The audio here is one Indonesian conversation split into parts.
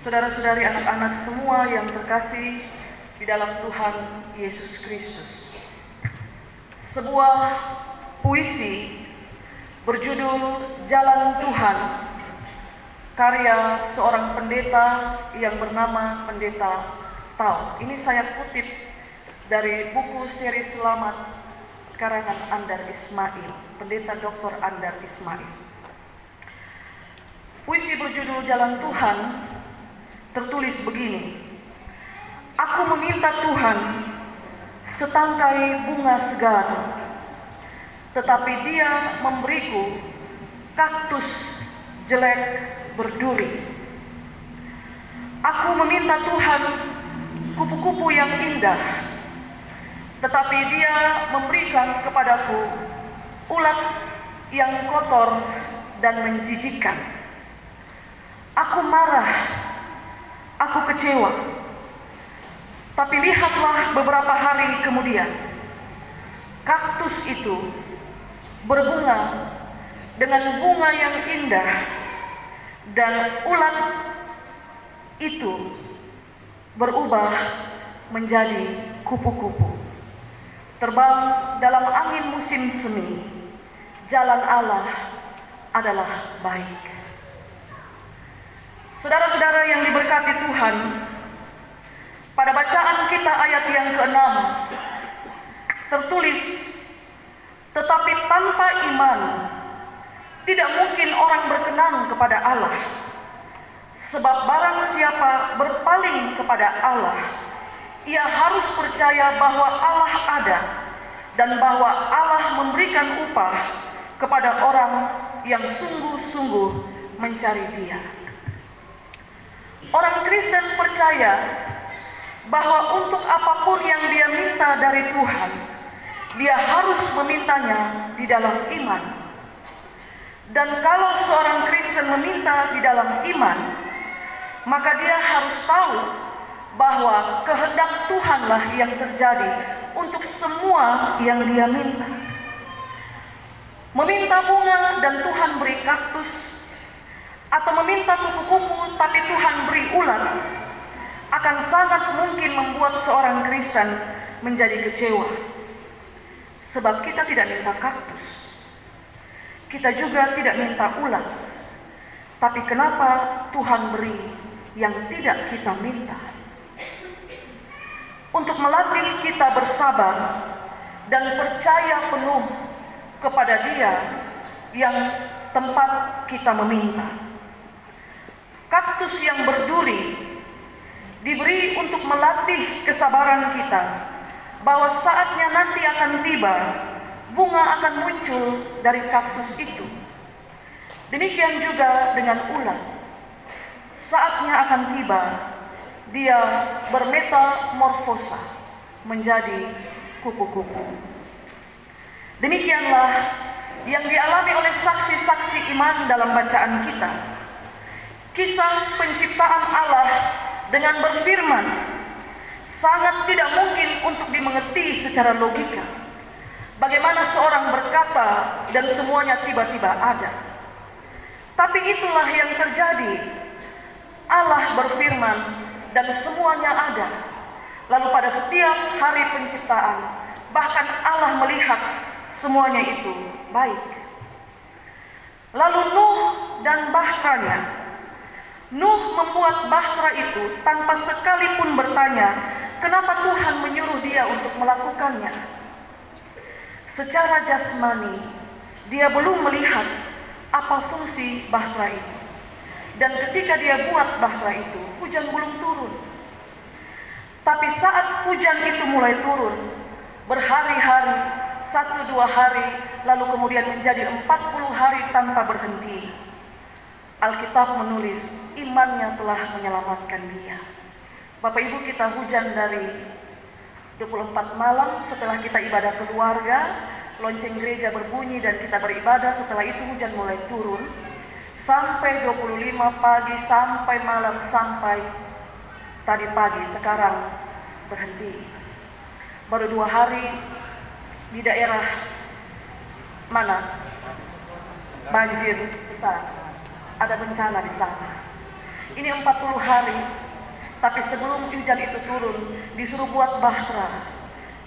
saudara-saudari, anak-anak semua yang terkasih di dalam Tuhan Yesus Kristus. Sebuah puisi berjudul Jalan Tuhan, karya seorang pendeta yang bernama Pendeta Tau. Ini saya kutip dari buku seri Selamat karangan Andar Ismail, Pendeta Dr. Andar Ismail. Puisi berjudul Jalan Tuhan tertulis begini: aku meminta Tuhan setangkai bunga segar, tetapi Dia memberiku kaktus jelek berduri. Aku meminta Tuhan kupu-kupu yang indah, tetapi Dia memberikan kepadaku ulat yang kotor dan menjijikkan. Aku marah, aku kecewa. Tapi lihatlah beberapa hari kemudian, kaktus itu berbunga dengan bunga yang indah, dan ulat itu berubah menjadi kupu-kupu. Terbang dalam angin musim semi. Jalan Allah adalah baik. Saudara-saudara yang diberkati Tuhan, pada bacaan kita ayat yang ke-6 tertulis, tetapi tanpa iman tidak mungkin orang berkenan kepada Allah. Sebab barang siapa berpaling kepada Allah, ia harus percaya bahwa Allah ada dan bahwa Allah memberikan upah kepada orang yang sungguh-sungguh mencari Dia. Orang Kristen percaya bahwa untuk apapun yang dia minta dari Tuhan, dia harus memintanya di dalam iman. Dan kalau seorang Kristen meminta di dalam iman, maka dia harus tahu bahwa kehendak Tuhanlah yang terjadi untuk semua yang dia minta. Meminta bunga dan Tuhan beri kaktus, atau meminta kupu-kupu tapi Tuhan beri ulat, akan sangat mungkin membuat seorang Kristen menjadi kecewa. Sebab kita tidak minta kaktus, kita juga tidak minta ulat. Tapi kenapa Tuhan beri yang tidak kita minta? Untuk melatih kita bersabar dan percaya penuh kepada Dia yang tempat kita meminta. Kaktus yang berduri diberi untuk melatih kesabaran kita, bahwa saatnya nanti akan tiba, bunga akan muncul dari kaktus itu. Demikian juga dengan ulat. Saatnya akan tiba, dia bermetamorfosa menjadi kupu-kupu. Demikianlah yang dialami oleh saksi-saksi iman dalam bacaan kita. Kisah penciptaan Allah dengan berfirman sangat tidak mungkin untuk dimengerti secara logika. Bagaimana seorang berkata dan semuanya tiba-tiba ada. Tapi itulah yang terjadi. Allah berfirman dan semuanya ada. Lalu pada setiap hari penciptaan, bahkan Allah melihat semuanya itu baik. Lalu Nuh dan bahkannya, Nuh membuat bahtera itu tanpa sekalipun bertanya kenapa Tuhan menyuruh dia untuk melakukannya. Secara jasmani, dia belum melihat apa fungsi bahtera itu. Dan ketika dia buat bahtera itu, hujan belum turun. Tapi saat hujan itu mulai turun, berhari-hari, 1-2 hari, lalu kemudian menjadi 40 hari tanpa berhenti, Alkitab menulis imannya telah menyelamatkan dia. Bapak Ibu, kita hujan dari 24 malam setelah kita ibadah keluarga, lonceng gereja berbunyi dan kita beribadah. Setelah itu hujan mulai turun sampai 25 pagi, sampai malam, sampai tadi pagi, sekarang berhenti. Baru 2 hari di daerah mana banjir besar, ada bencana di sana. Ini 40 hari, tapi sebelum hujan itu turun, disuruh buat bahtera.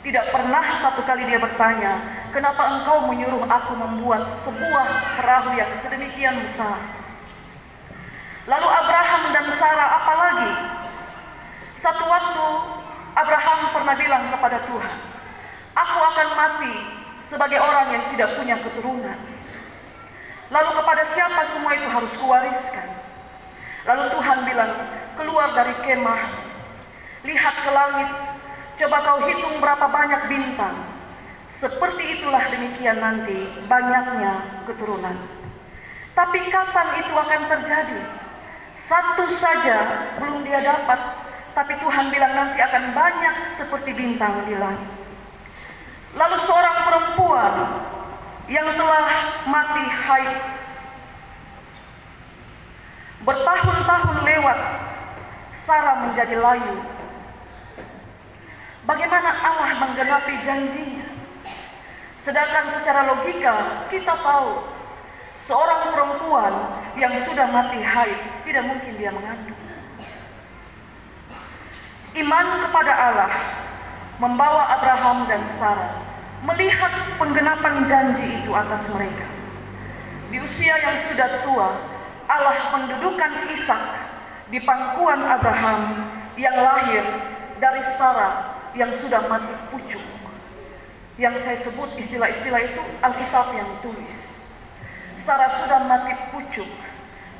Tidak pernah satu kali dia bertanya, kenapa engkau menyuruh aku membuat sebuah perahu yang sedemikian besar? Lalu Abraham dan Sarah apalagi? Satu waktu Abraham pernah bilang kepada Tuhan, aku akan mati sebagai orang yang tidak punya keturunan. Lalu kepada siapa semua itu harus kuwariskan? Lalu Tuhan bilang, keluar dari kemah, lihat ke langit, coba kau hitung berapa banyak bintang. Seperti itulah demikian nanti banyaknya keturunan. Tapi kapan itu akan terjadi? Satu saja belum dia dapat, tapi Tuhan bilang nanti akan banyak seperti bintang di langit. Lalu seorang perempuan yang telah mati haid, bertahun-tahun lewat, Sarah menjadi layu. Bagaimana Allah menggenapi janjinya? Sedangkan secara logika kita tahu seorang perempuan yang sudah mati haid tidak mungkin dia mengandung. Iman kepada Allah membawa Abraham dan Sarah melihat penggenapan janji itu atas mereka. Di usia yang sudah tua, Allah mendudukkan Ishak di pangkuan Abraham yang lahir dari Sarah yang sudah mati pucuk. Yang saya sebut istilah-istilah itu Alkitab yang tulis. Sarah sudah mati pucuk,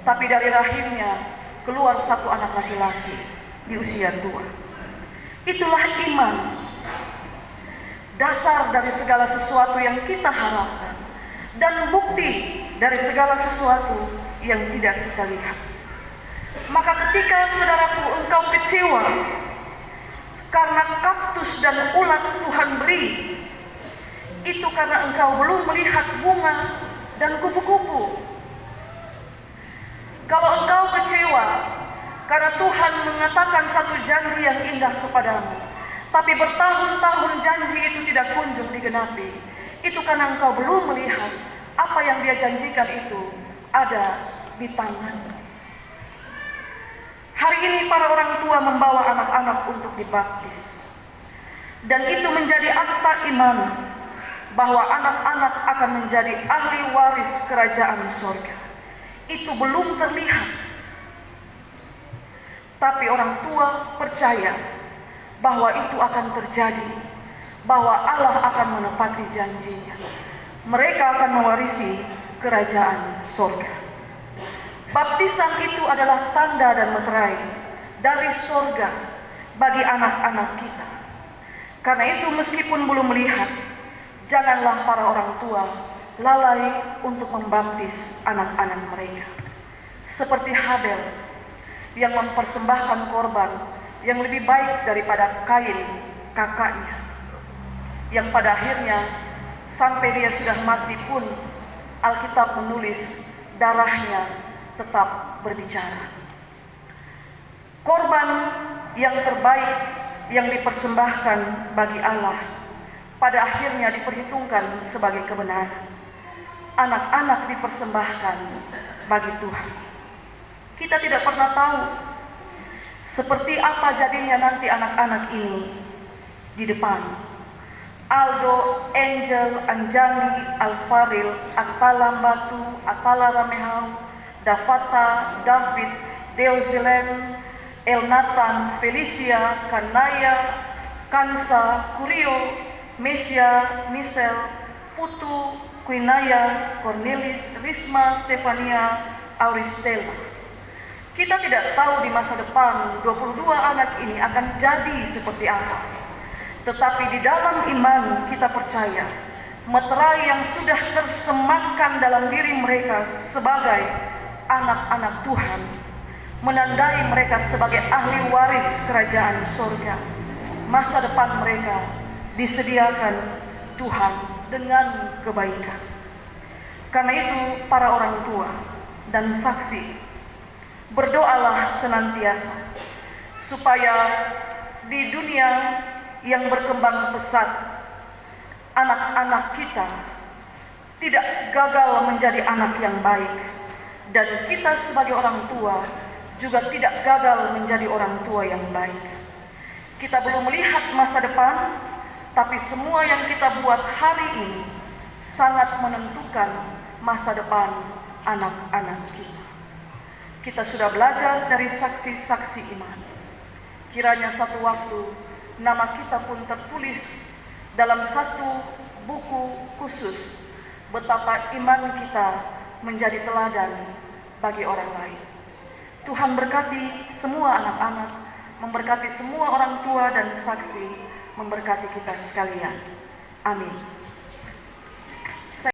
tapi dari rahimnya keluar satu anak laki-laki di usia tua. Itulah iman, dasar dari segala sesuatu yang kita harapkan, dan bukti dari segala sesuatu yang tidak kita lihat. Maka ketika saudaraku engkau kecewa karena kaktus dan ulat Tuhan beri, itu karena engkau belum melihat bunga dan kupu-kupu. Kalau engkau kecewa karena Tuhan mengatakan satu janji yang indah kepadamu, tapi bertahun-tahun janji itu tidak kunjung digenapi, itu karena engkau belum melihat apa yang dia janjikan itu ada di tanganmu. Hari ini para orang tua membawa anak-anak untuk dibaptis, dan itu menjadi akta iman bahwa anak-anak akan menjadi ahli waris kerajaan surga. Itu belum terlihat, tapi orang tua percaya bahwa itu akan terjadi, bahwa Allah akan menepati janjinya. Mereka akan mewarisi kerajaan surga. Baptisan itu adalah tanda dan meterai dari surga bagi anak-anak kita. Karena itu meskipun belum melihat, janganlah para orang tua lalai untuk membaptis anak-anak mereka. Seperti Habel yang mempersembahkan korban yang lebih baik daripada Kain kakaknya, yang pada akhirnya sampai dia sudah mati pun Alkitab menulis darahnya tetap berbicara. Korban yang terbaik yang dipersembahkan bagi Allah pada akhirnya diperhitungkan sebagai kebenaran. Anak-anak dipersembahkan bagi Tuhan. Kita tidak pernah tahu seperti apa jadinya nanti anak-anak ini di depan. Aldo, Angel, Anjani, Alfaril, Atala Batu, Atala Ramehau, Davata, David, Deozilen, Elnatan, Felicia, Kanaya, Kansa, Kurio, Mesia, Michel, Putu, Quinaya, Cornelis, Risma, Stefania, Auristela. Kita tidak tahu di masa depan 22 anak ini akan jadi seperti apa. Tetapi di dalam iman kita percaya meterai yang sudah tersematkan dalam diri mereka sebagai anak-anak Tuhan menandai mereka sebagai ahli waris kerajaan surga. Masa depan mereka disediakan Tuhan dengan kebaikan. Karena itu para orang tua dan saksi, berdoalah senantiasa supaya di dunia yang berkembang pesat, anak-anak kita tidak gagal menjadi anak yang baik, dan kita sebagai orang tua juga tidak gagal menjadi orang tua yang baik. Kita belum melihat masa depan, tapi semua yang kita buat hari ini sangat menentukan masa depan anak-anak kita. Kita sudah belajar dari saksi-saksi iman. Kiranya satu waktu nama kita pun tertulis dalam satu buku khusus betapa iman kita menjadi teladan bagi orang lain. Tuhan berkati semua anak-anak, memberkati semua orang tua dan saksi, memberkati kita sekalian. Amin.